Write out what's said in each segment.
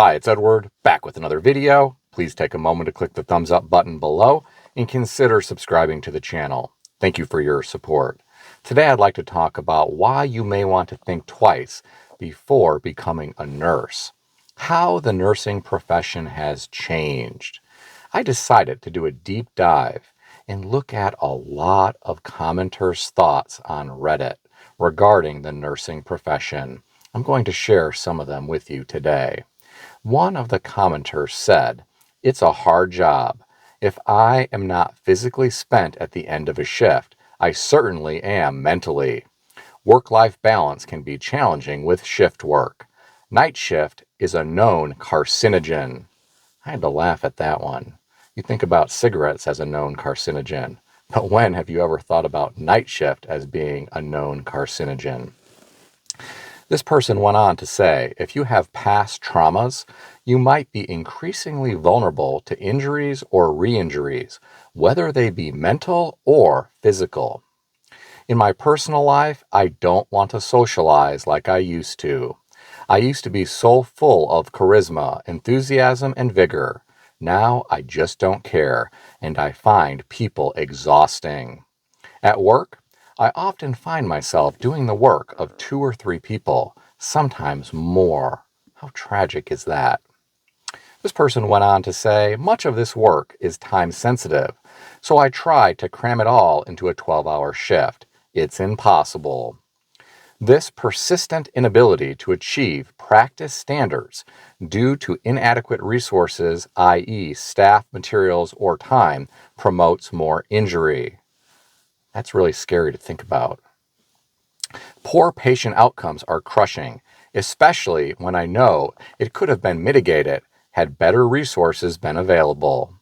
Hi, it's Edward, back with another video. Please take a moment to click the thumbs up button below and consider subscribing to the channel. Thank you for your support. Today I'd like to talk about why you may want to think twice before becoming a nurse. How the nursing profession has changed. I decided to do a deep dive and look at a lot of commenters' thoughts on Reddit regarding the nursing profession. I'm going to share some of them with you today. One of the commenters said, "It's a hard job. If I am not physically spent at the end of a shift, I certainly am mentally. Work-life balance can be challenging with shift work. Night shift is a known carcinogen." I had to laugh at that one. You think about cigarettes as a known carcinogen, but when have you ever thought about night shift as being a known carcinogen? This person went on to say, if you have past traumas, you might be increasingly vulnerable to injuries or re-injuries, whether they be mental or physical. In my personal life, I don't want to socialize like I used to. I used to be so full of charisma, enthusiasm, and vigor. Now I just don't care, and I find people exhausting. At work, I often find myself doing the work of 2 or 3 people, sometimes more. How tragic is that? This person went on to say, much of this work is time sensitive, so I try to cram it all into a 12-hour shift. It's impossible. This persistent inability to achieve practice standards due to inadequate resources, i.e. staff, materials, or time, promotes more injury. That's really scary to think about. Poor patient outcomes are crushing, especially when I know it could have been mitigated had better resources been available.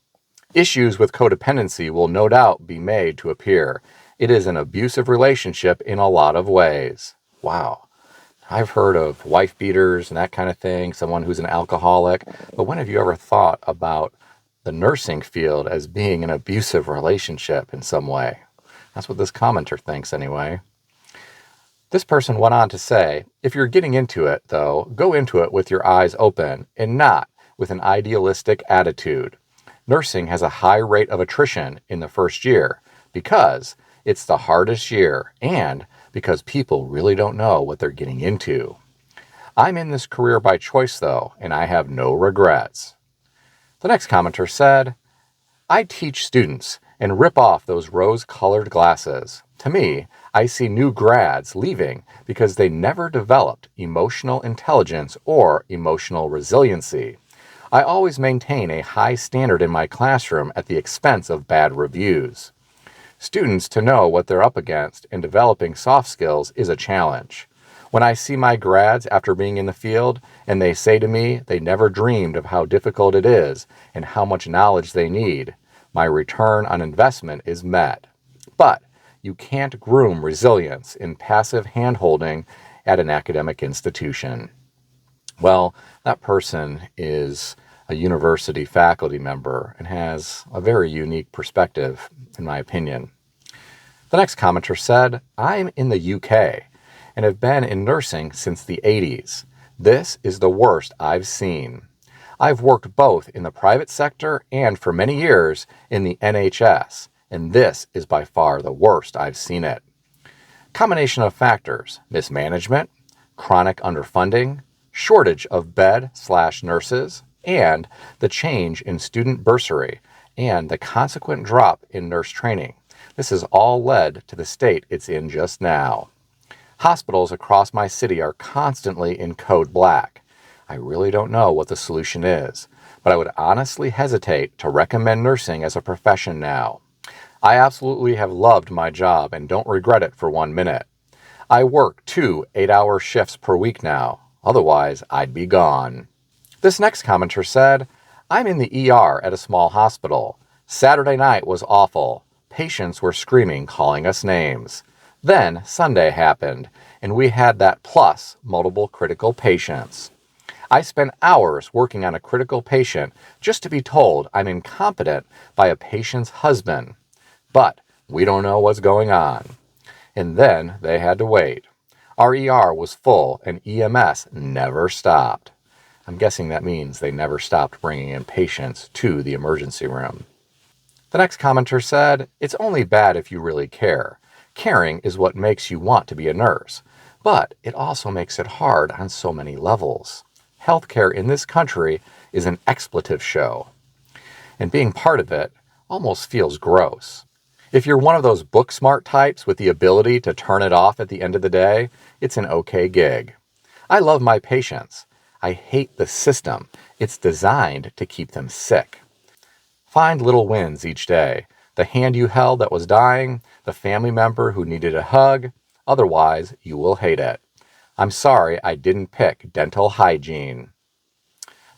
Issues with codependency will no doubt be made to appear. It is an abusive relationship in a lot of ways. Wow. I've heard of wife beaters and that kind of thing, someone who's an alcoholic, but when have you ever thought about the nursing field as being an abusive relationship in some way? That's what this commenter thinks anyway. This person went on to say, if you're getting into it, though, go into it with your eyes open and not with an idealistic attitude. Nursing has a high rate of attrition in the first year because it's the hardest year and because people really don't know what they're getting into. I'm in this career by choice, though, and I have no regrets. The next commenter said, I teach students and rip off those rose-colored glasses. To me, I see new grads leaving because they never developed emotional intelligence or emotional resiliency. I always maintain a high standard in my classroom at the expense of bad reviews. Students to know what they're up against and developing soft skills is a challenge. When I see my grads after being in the field and they say to me they never dreamed of how difficult it is and how much knowledge they need, my return on investment is met. But you can't groom resilience in passive hand-holding at an academic institution. Well, that person is a university faculty member and has a very unique perspective, in my opinion. The next commenter said, I'm in the UK and have been in nursing since the 80s. This is the worst I've seen. I've worked both in the private sector and for many years in the NHS, and this is by far the worst I've seen it. Combination of factors: mismanagement, chronic underfunding, shortage of bed/nurses, and the change in student bursary and the consequent drop in nurse training. This has all led to the state it's in just now. Hospitals across my city are constantly in code black. I really don't know what the solution is, but I would honestly hesitate to recommend nursing as a profession now. I absolutely have loved my job and don't regret it for 1 minute. I work 2 8-hour shifts per week now, otherwise I'd be gone. This next commenter said, I'm in the ER at a small hospital. Saturday night was awful. Patients were screaming, calling us names. Then Sunday happened, and we had that plus multiple critical patients. I spent hours working on a critical patient just to be told I'm incompetent by a patient's husband. But we don't know what's going on. And then they had to wait. Our ER was full and EMS never stopped. I'm guessing that means they never stopped bringing in patients to the emergency room. The next commenter said, "It's only bad if you really care. Caring is what makes you want to be a nurse, but it also makes it hard on so many levels. Healthcare in this country is an expletive show, and being part of it almost feels gross. If you're one of those book smart types with the ability to turn it off at the end of the day, it's an okay gig. I love my patients. I hate the system. It's designed to keep them sick. Find little wins each day. The hand you held that was dying, the family member who needed a hug. Otherwise, you will hate it. I'm sorry I didn't pick dental hygiene."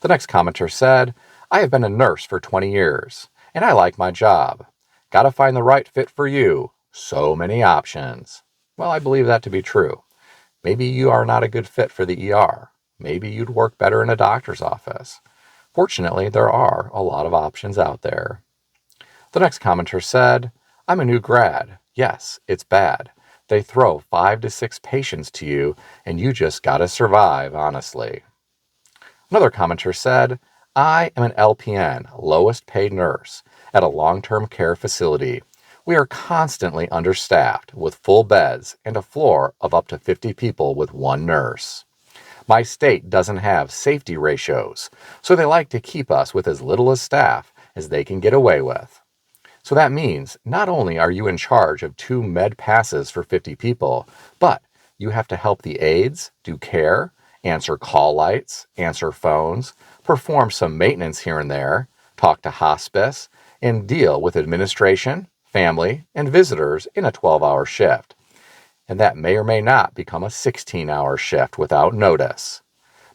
The next commenter said, "I have been a nurse for 20 years, and I like my job. Gotta find the right fit for you. So many options." Well, I believe that to be true. Maybe you are not a good fit for the ER. Maybe you'd work better in a doctor's office. Fortunately, there are a lot of options out there. The next commenter said, "I'm a new grad. Yes, it's bad. They throw 5 to 6 patients to you, and you just gotta survive, honestly." Another commenter said, "I am an LPN, lowest paid nurse, at a long-term care facility. We are constantly understaffed with full beds and a floor of up to 50 people with one nurse. My state doesn't have safety ratios, so they like to keep us with as little as staff as they can get away with. So that means not only are you in charge of 2 med passes for 50 people, but you have to help the aides do care, answer call lights, answer phones, perform some maintenance here and there, talk to hospice, and deal with administration, family, and visitors in a 12-hour shift. And that may or may not become a 16-hour shift without notice.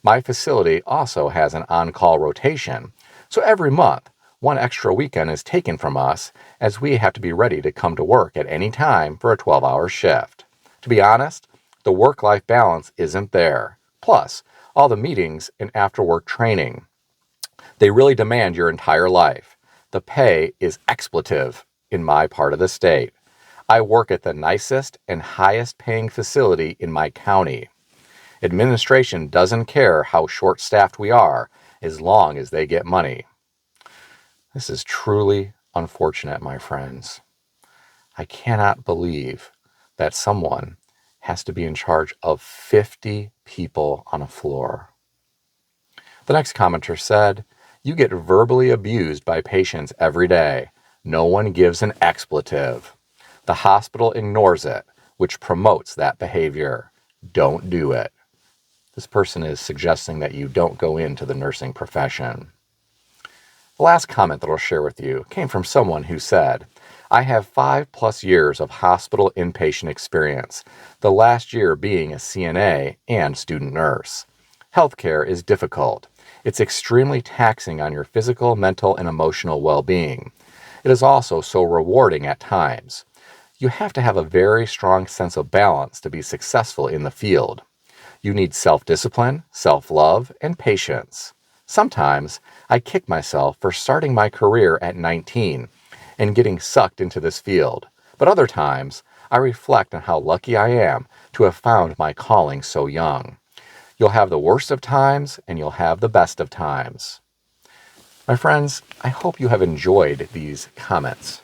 My facility also has an on-call rotation, so every month, 1 extra weekend is taken from us as we have to be ready to come to work at any time for a 12-hour shift. To be honest, the work-life balance isn't there. Plus, all the meetings and after-work training. They really demand your entire life. The pay is expletive in my part of the state. I work at the nicest and highest paying facility in my county. Administration doesn't care how short-staffed we are as long as they get money." This is truly unfortunate, my friends. I cannot believe that someone has to be in charge of 50 people on a floor. The next commenter said, "You get verbally abused by patients every day. No one gives an expletive. The hospital ignores it, which promotes that behavior. Don't do it." This person is suggesting that you don't go into the nursing profession. The last comment that I'll share with you came from someone who said, "I have 5+ years of hospital inpatient experience, the last year being a CNA and student nurse. Healthcare is difficult. It's extremely taxing on your physical, mental, and emotional well-being. It is also so rewarding at times. You have to have a very strong sense of balance to be successful in the field. You need self-discipline, self-love, and patience. Sometimes I kick myself for starting my career at 19 and getting sucked into this field, but other times I reflect on how lucky I am to have found my calling so young. You'll have the worst of times and you'll have the best of times." My friends, I hope you have enjoyed these comments.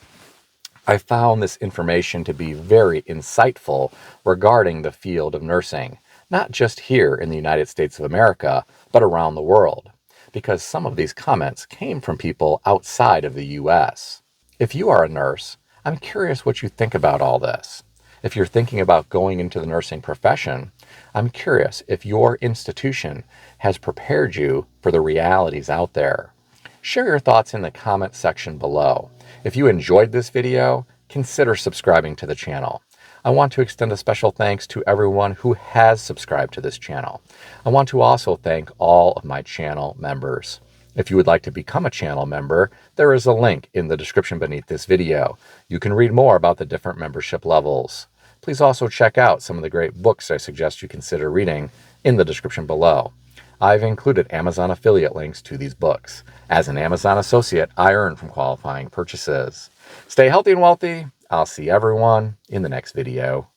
I found this information to be very insightful regarding the field of nursing, not just here in the United States of America, but around the world, because some of these comments came from people outside of the U.S. If you are a nurse, I'm curious what you think about all this. If you're thinking about going into the nursing profession, I'm curious if your institution has prepared you for the realities out there. Share your thoughts in the comment section below. If you enjoyed this video, consider subscribing to the channel. I want to extend a special thanks to everyone who has subscribed to this channel. I want to also thank all of my channel members. If you would like to become a channel member, there is a link in the description beneath this video. You can read more about the different membership levels. Please also check out some of the great books I suggest you consider reading in the description below. I've included Amazon affiliate links to these books. As an Amazon associate, I earn from qualifying purchases. Stay healthy and wealthy. I'll see everyone in the next video.